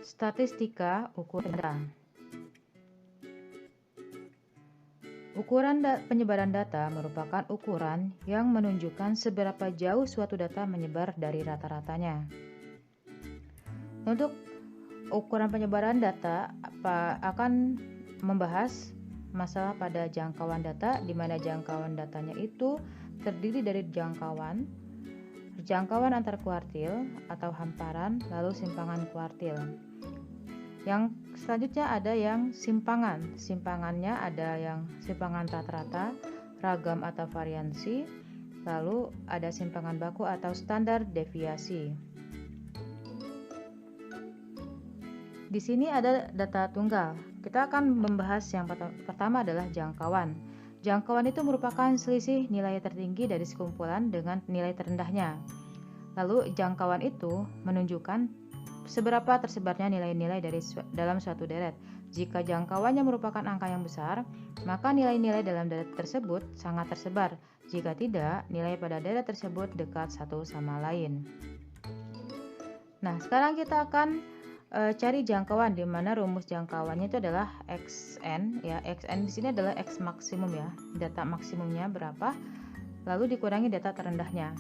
Statistika ukuran data. Ukuran penyebaran data merupakan ukuran yang menunjukkan seberapa jauh suatu data menyebar dari rata-ratanya. Untuk ukuran penyebaran data akan membahas masalah pada jangkauan data, di mana jangkauan datanya itu terdiri dari jangkauan antar kuartil atau hamparan, lalu simpangan kuartil. Yang selanjutnya ada yang simpangan. Simpangannya ada yang simpangan rata-rata, ragam atau variansi, lalu ada simpangan baku atau standar deviasi. Di sini ada data tunggal. Kita akan membahas yang pertama adalah jangkauan. Jangkauan itu merupakan selisih nilai tertinggi dari sekumpulan dengan nilai terendahnya. Lalu jangkauan itu menunjukkan seberapa tersebarnya nilai-nilai dalam suatu deret. Jika jangkauannya merupakan angka yang besar, maka nilai-nilai dalam deret tersebut sangat tersebar. Jika tidak, nilai pada deret tersebut dekat satu sama lain. Nah, sekarang kita akan cari jangkauan, di mana rumus jangkauannya itu adalah xn ya. Xn di sini adalah x maksimum ya. Data maksimumnya berapa? Lalu dikurangi data terendahnya.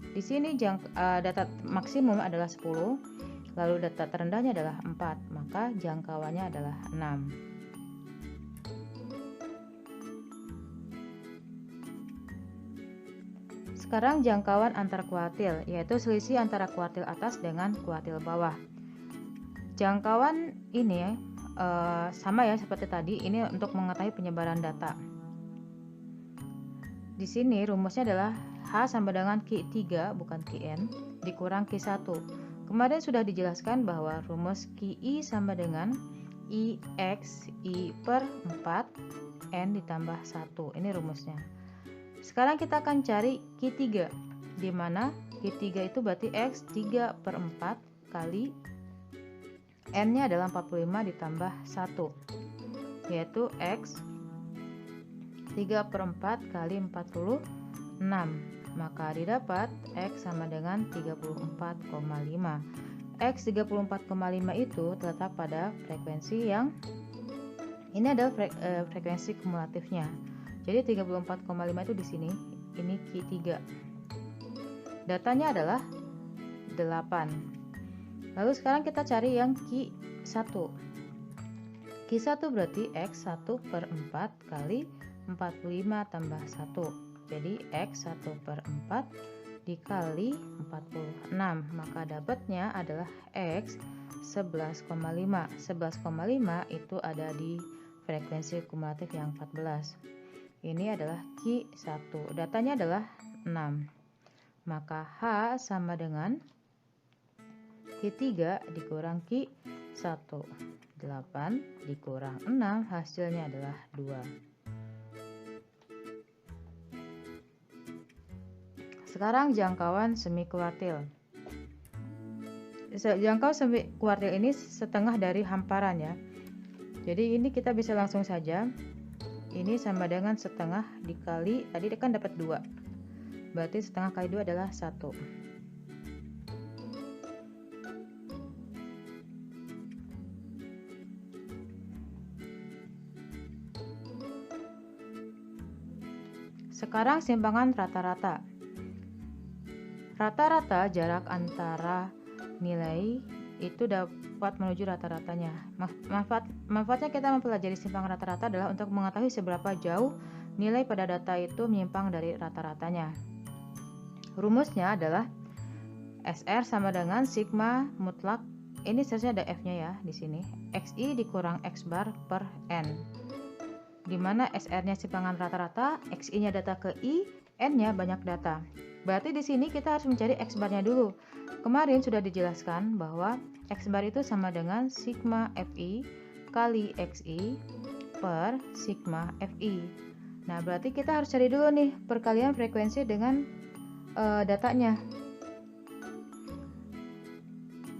Di sini data maksimum adalah 10. Lalu data terendahnya adalah 4, maka jangkauannya adalah 6. Sekarang jangkauan antar kuartil, yaitu selisih antara kuartil atas dengan kuartil bawah. Jangkauan ini sama ya seperti tadi, ini untuk mengetahui penyebaran data. Di sini rumusnya adalah H sama dengan Q3, bukan Qn, dikurang Q1. Kemarin sudah dijelaskan bahwa rumus QI sama dengan IX I per 4 N ditambah 1. Ini rumusnya. Sekarang kita akan cari Q3, di mana Q3 itu berarti X 3 per 4 kali N-nya adalah 45 ditambah 1, yaitu X 3 per 4 kali 46. Maka didapat X sama dengan 34,5. X 34,5 itu terletak pada frekuensi yang ini adalah frekuensi kumulatifnya. Jadi 34,5 itu di sini, ini Q3. Datanya adalah 8. Lalu sekarang kita cari yang Q1. Q1 berarti X 1 per 4 kali 45 tambah 1. Jadi X 1 per 4 dikali 46, maka dapatnya adalah X 11,5. 11,5 itu ada di frekuensi kumulatif yang 14. Ini adalah Q1, datanya adalah 6. Maka H sama dengan Q3 dikurang Q1. 8 dikurang 6, hasilnya adalah 2. Sekarang jangkauan semi kuartil. Jangkauan semi kuartil ini setengah dari hamparan ya. Jadi ini kita bisa langsung saja. Ini sama dengan setengah dikali, tadi kan dapat 2. Berarti setengah kali 2 adalah 1. Sekarang simpangan rata-rata. Rata-rata jarak antara nilai itu dapat menuju rata-ratanya. Manfaatnya kita mempelajari simpangan rata-rata adalah untuk mengetahui seberapa jauh nilai pada data itu menyimpang dari rata-ratanya. Rumusnya adalah SR sama dengan sigma mutlak. Ini seharusnya ada F-nya ya di sini. XI dikurang X bar per N. Di mana SR-nya simpangan rata-rata, XI-nya data ke I, N-nya banyak data. Berarti di sini kita harus mencari X bar-nya dulu. Kemarin sudah dijelaskan bahwa X bar itu sama dengan sigma Fi kali Xi per sigma Fi. Nah, berarti kita harus cari dulu nih perkalian frekuensi dengan datanya.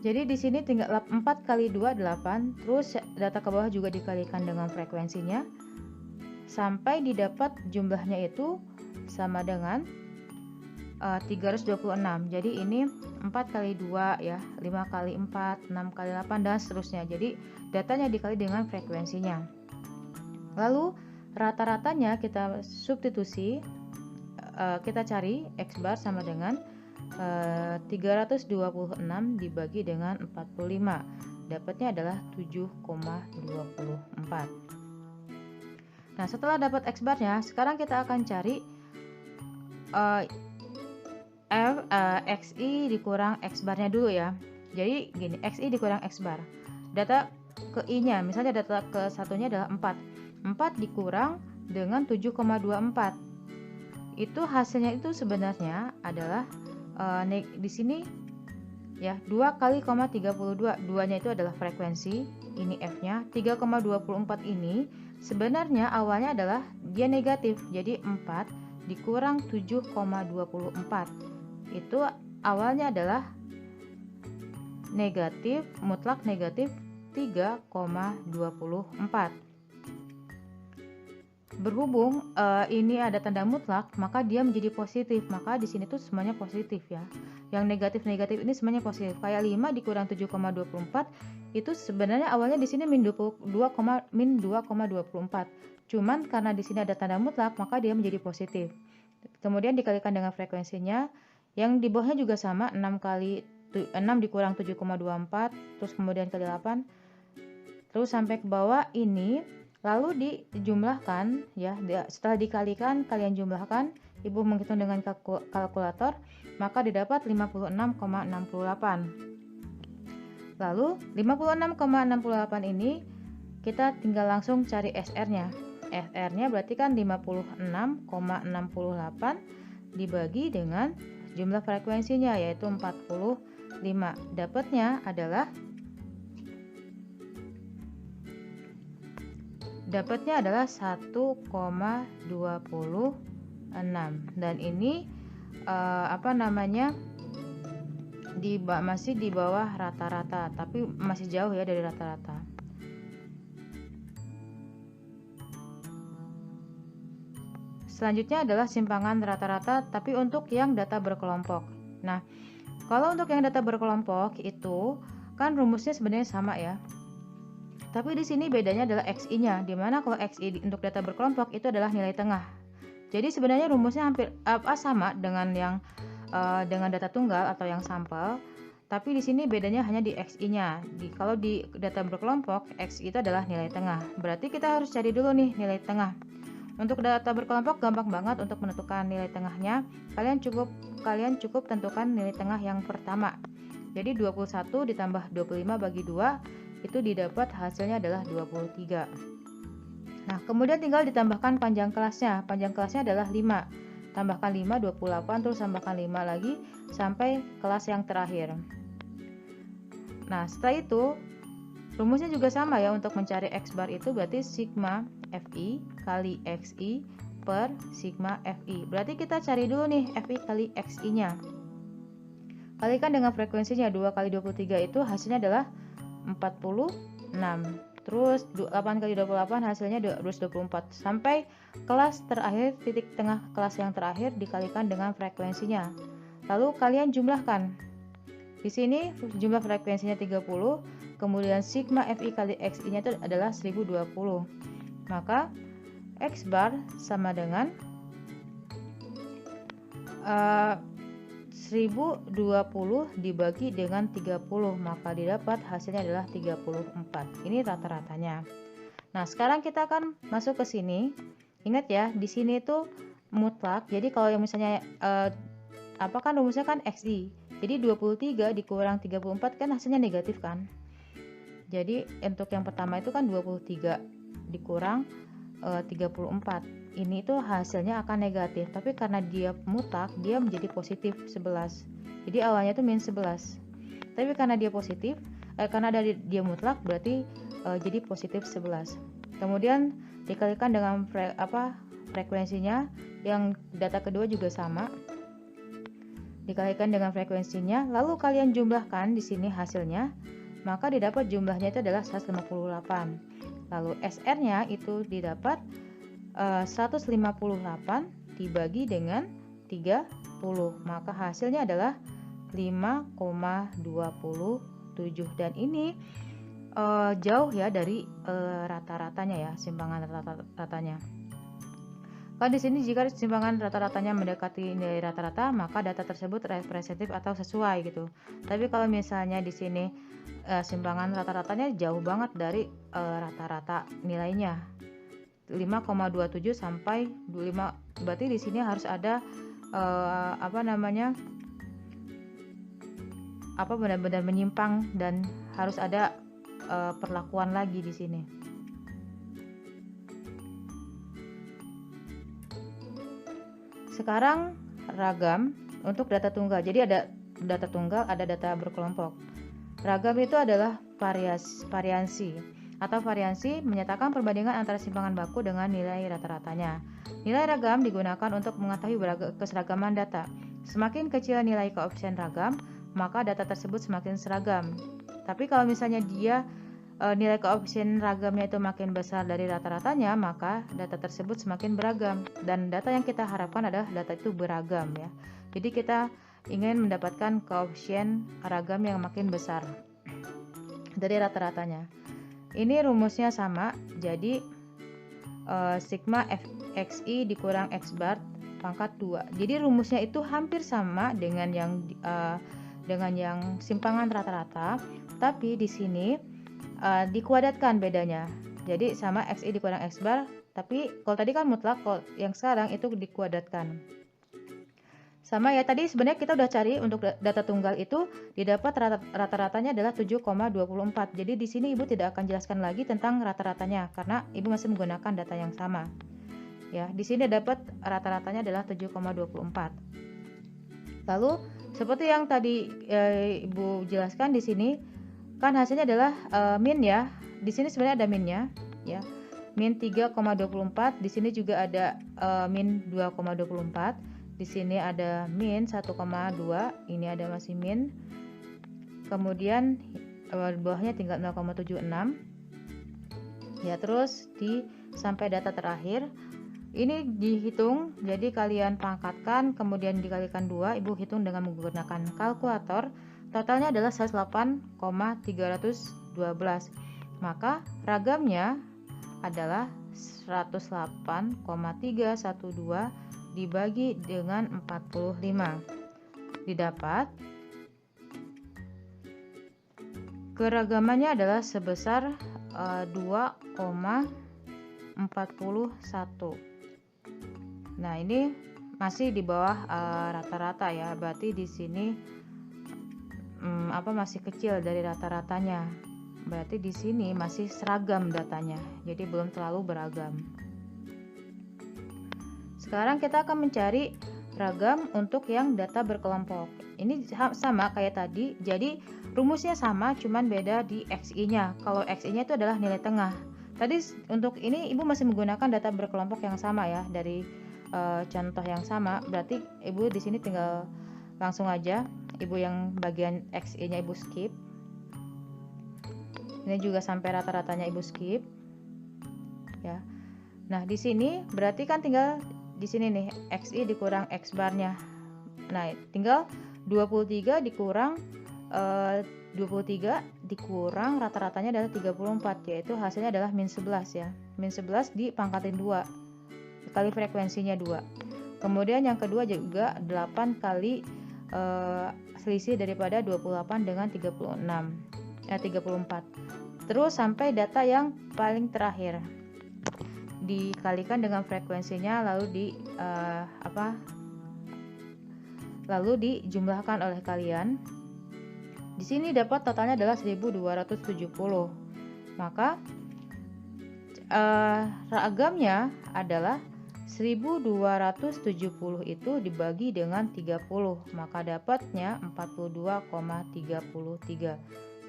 Jadi di sini tinggal 4 kali 2 8, terus data ke bawah juga dikalikan dengan frekuensinya sampai didapat jumlahnya itu sama dengan 326. Jadi ini 4 kali 2 ya, 5 kali 4, 6 kali 8 dan seterusnya. Jadi datanya dikali dengan frekuensinya. Lalu rata-ratanya kita substitusi, kita cari X bar sama dengan 326 dibagi dengan 45. Dapatnya adalah 7,24. Nah, setelah dapat X barnya, sekarang kita akan cari XI dikurang X barnya dulu ya. Jadi gini, XI dikurang X bar. Data ke I-nya, misalnya data ke satunya adalah 4. 4 dikurang dengan 7,24. Itu hasilnya itu sebenarnya adalah di sini ya 2 kali 32. 2-nya itu adalah frekuensi, ini F-nya. 3,24 ini sebenarnya awalnya adalah dia negatif. Jadi 4 dikurang 7,24. Itu awalnya adalah negatif, mutlak negatif 3,24. Berhubung ini ada tanda mutlak, maka dia menjadi positif. Maka di sini tuh semuanya positif ya. Yang negatif-negatif ini semuanya positif. Kayak 5 dikurang 7,24 itu sebenarnya awalnya di sini min 2,24. Cuman karena di sini ada tanda mutlak, maka dia menjadi positif. Kemudian dikalikan dengan frekuensinya, yang di bawahnya juga sama, 6 dikurang 7,24, terus kemudian kali 8, terus sampai ke bawah ini. Lalu dijumlahkan ya, setelah dikalikan kalian jumlahkan, Ibu menghitung dengan kalkulator, maka didapat 56,68. Lalu 56,68 ini kita tinggal langsung cari SR-nya. SR-nya berarti kan 56,68 dibagi dengan jumlah frekuensinya yaitu 45. Dapatnya adalah 1,26 dan ini masih di bawah rata-rata, tapi masih jauh ya dari rata-rata. Selanjutnya adalah simpangan rata-rata, tapi untuk yang data berkelompok. Nah, kalau untuk yang data berkelompok itu kan rumusnya sebenarnya sama ya. Tapi di sini bedanya adalah XI-nya, dimana kalau XI untuk data berkelompok itu adalah nilai tengah. Jadi sebenarnya rumusnya hampir sama dengan yang dengan data tunggal atau yang sampel, tapi di sini bedanya hanya di XI-nya. Kalau di data berkelompok, XI itu adalah nilai tengah. Berarti kita harus cari dulu nih nilai tengah. Untuk data berkelompok gampang banget untuk menentukan nilai tengahnya. Kalian cukup tentukan nilai tengah yang pertama. Jadi 21 ditambah 25 bagi 2 itu didapat hasilnya adalah 23. Nah, kemudian tinggal ditambahkan panjang kelasnya. Panjang kelasnya adalah 5. Tambahkan 5, 28, terus tambahkan 5 lagi sampai kelas yang terakhir. Nah, setelah itu rumusnya juga sama ya, untuk mencari X bar itu berarti sigma FI kali XI per sigma FI. Berarti kita cari dulu nih FI kali XI-nya. Kalikan dengan frekuensinya 2 kali 23 itu hasilnya adalah 46. Terus 8 kali 28 hasilnya 224. Sampai kelas terakhir, titik tengah kelas yang terakhir dikalikan dengan frekuensinya. Lalu kalian jumlahkan. Di sini jumlah frekuensinya 30, kemudian sigma FI kali XI-nya itu adalah 1020. Maka X bar sama dengan 1020 dibagi dengan 30, maka didapat hasilnya adalah 34. Ini rata-ratanya. Nah, sekarang kita akan masuk ke sini. Ingat ya, di sini itu mutlak. Jadi kalau yang misalnya kan rumusnya kan XI. Jadi 23 dikurang 34 kan hasilnya negatif kan. Jadi untuk yang pertama itu kan 23 dikurang 34. Ini tuh hasilnya akan negatif, tapi karena dia mutlak dia menjadi positif 11. Jadi awalnya itu min 11, tapi karena dia positif, karena dia mutlak berarti jadi positif 11. Kemudian dikalikan dengan frekuensinya, yang data kedua juga sama, dikalikan dengan frekuensinya, lalu kalian jumlahkan di sini hasilnya, maka didapat jumlahnya itu adalah 158. Lalu SR-nya itu didapat 158 dibagi dengan 30, maka hasilnya adalah 5,27 dan ini jauh ya dari rata-ratanya ya, simpangan rata-ratanya. Kalau di sini jika simpangan rata-ratanya mendekati nilai rata-rata, maka data tersebut representatif atau sesuai gitu. Tapi kalau misalnya di sini simpangan rata-ratanya jauh banget dari rata-rata nilainya, 5,27 sampai 25, berarti di sini harus ada benar-benar menyimpang dan harus ada perlakuan lagi di sini. Sekarang ragam untuk data tunggal. Jadi ada data tunggal, ada data berkelompok. Ragam itu adalah variansi atau variansi menyatakan perbandingan antara simpangan baku dengan nilai rata-ratanya. Nilai ragam digunakan untuk mengetahui keseragaman data. Semakin kecil nilai koefisien ragam, maka data tersebut semakin seragam. Tapi kalau misalnya nilai koefisien ragamnya itu makin besar dari rata-ratanya, maka data tersebut semakin beragam. Dan data yang kita harapkan adalah data itu beragam ya. Jadi kita ingin mendapatkan koefisien ragam yang makin besar dari rata-ratanya. Ini rumusnya sama, jadi sigma xi dikurang x bar pangkat 2. Jadi rumusnya itu hampir sama dengan yang simpangan rata-rata, tapi di sini dikuadratkan bedanya. Jadi sama xi dikurang x bar, tapi kalau tadi kan mutlak, kalau yang sekarang itu dikuadratkan. Sama ya, tadi sebenarnya kita udah cari untuk data tunggal itu didapat rata-ratanya adalah 7,24. Jadi di sini Ibu tidak akan jelaskan lagi tentang rata-ratanya karena Ibu masih menggunakan data yang sama. Ya, di sini dapat rata-ratanya adalah 7,24. Lalu seperti yang tadi Ibu jelaskan di sini kan hasilnya adalah min ya. Di sini sebenarnya ada minnya ya. Min 3,24, di sini juga ada min 2,24. Di sini ada min 1,2, ini ada masih min. Kemudian bawahnya tinggal 0,76. Ya, terus sampai data terakhir. Ini dihitung, jadi kalian pangkatkan kemudian dikalikan 2, Ibu hitung dengan menggunakan kalkulator. Totalnya adalah 108,312. Maka ragamnya adalah 108,312 dibagi dengan 45. Didapat keragamannya adalah sebesar 2,41. Nah, ini masih di bawah rata-rata ya. Berarti di sini masih kecil dari rata-ratanya. Berarti di sini masih seragam datanya. Jadi belum terlalu beragam. Sekarang kita akan mencari ragam untuk yang data berkelompok. Ini sama kayak tadi. Jadi rumusnya sama, cuman beda di xi-nya. Kalau xi-nya itu adalah nilai tengah. Tadi untuk ini Ibu masih menggunakan data berkelompok yang sama ya, dari contoh yang sama. Berarti Ibu di sini tinggal langsung aja Ibu yang bagian xi-nya Ibu skip. Ini juga sampai rata-ratanya Ibu skip. Ya. Nah, di sini berarti kan tinggal di sini nih xi dikurang x barnya. Nah, tinggal 23 dikurang 23 dikurang rata-ratanya adalah 34, yaitu hasilnya adalah min 11 ya. Min 11 dipangkatin 2 kali frekuensinya 2. Kemudian yang kedua juga 8 kali selisih daripada 28 dengan 34. Terus sampai data yang paling terakhir dikalikan dengan frekuensinya, lalu dijumlahkan oleh kalian. Di sini dapat totalnya adalah 1270. Maka ragamnya adalah 1270 itu dibagi dengan 30, maka dapatnya 42,33.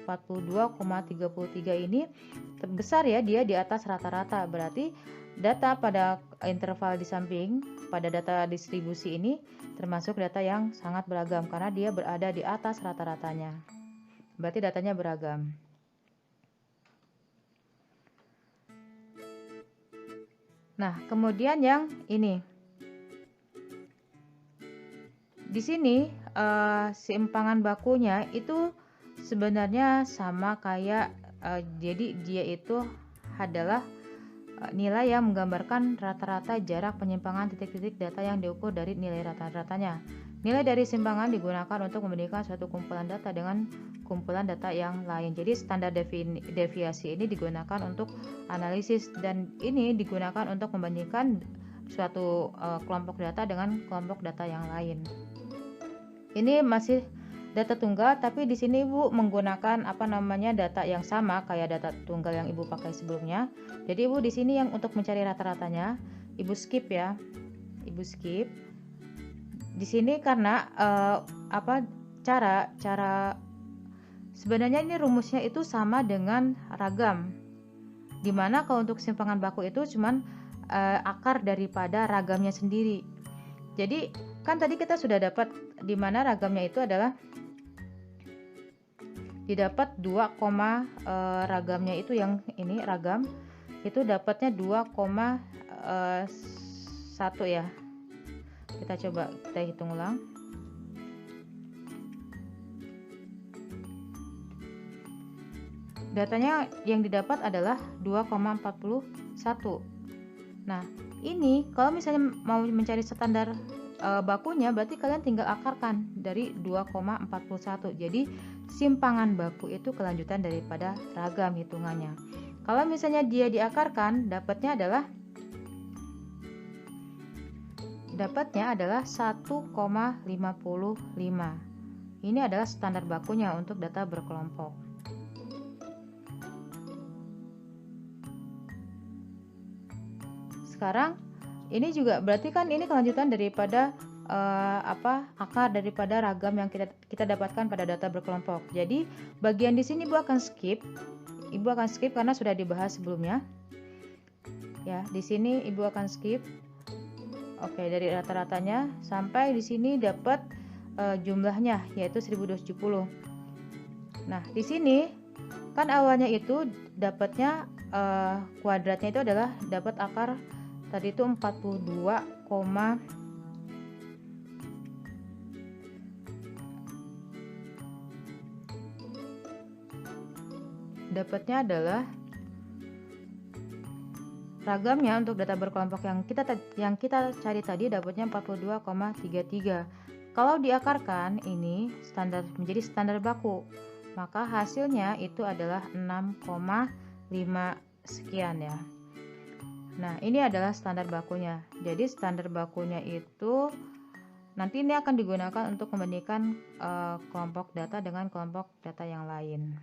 42,33 ini terbesar ya, dia di atas rata-rata. Berarti data pada interval di samping pada data distribusi ini termasuk data yang sangat beragam karena dia berada di atas rata-ratanya. Berarti datanya beragam. Nah, kemudian yang ini. Di sini simpangan bakunya itu sebenarnya sama kayak jadi dia itu adalah nilai yang menggambarkan rata-rata jarak penyimpangan titik-titik data yang diukur dari nilai rata-ratanya. Nilai dari simpangan digunakan untuk membandingkan suatu kumpulan data dengan kumpulan data yang lain. Jadi standar deviasi ini digunakan untuk analisis dan ini digunakan untuk membandingkan suatu kelompok data dengan kelompok data yang lain. Ini masih data tunggal, tapi di sini Ibu menggunakan data yang sama kayak data tunggal yang Ibu pakai sebelumnya. Jadi Ibu di sini yang untuk mencari rata-ratanya Ibu skip ya. Ibu skip. Di sini karena cara sebenarnya ini rumusnya itu sama dengan ragam. Dimana kalau untuk simpangan baku itu cuman akar daripada ragamnya sendiri. Jadi kan tadi kita sudah dapat di mana ragamnya itu adalah didapat 2, ragamnya itu yang ini ragam itu dapatnya 2,1 ya. Kita coba kita hitung ulang. Datanya yang didapat adalah 2,41. Nah, ini kalau misalnya mau mencari standar bakunya berarti kalian tinggal akarkan dari 2,41. Jadi simpangan baku itu kelanjutan daripada ragam hitungannya. Kalau misalnya dia diakarkan dapatnya adalah 1,55. Ini adalah standar bakunya untuk data berkelompok. Sekarang ini juga berarti kan ini kelanjutan daripada akar daripada ragam yang kita dapatkan pada data berkelompok. Jadi bagian di sini Ibu akan skip karena sudah dibahas sebelumnya. Ya, di sini Ibu akan skip. Oke, dari rata-ratanya sampai di sini dapat jumlahnya yaitu 1270. Nah, di sini kan awalnya itu dapatnya kuadratnya itu adalah dapat akar tadi itu 42, dapatnya adalah ragamnya untuk data berkelompok yang kita cari tadi dapatnya 42,33. Kalau diakarkan ini menjadi standar baku, maka hasilnya itu adalah 6,5 sekian ya. Nah, ini adalah standar bakunya. Jadi standar bakunya itu nanti ini akan digunakan untuk membandingkan kelompok data dengan kelompok data yang lain.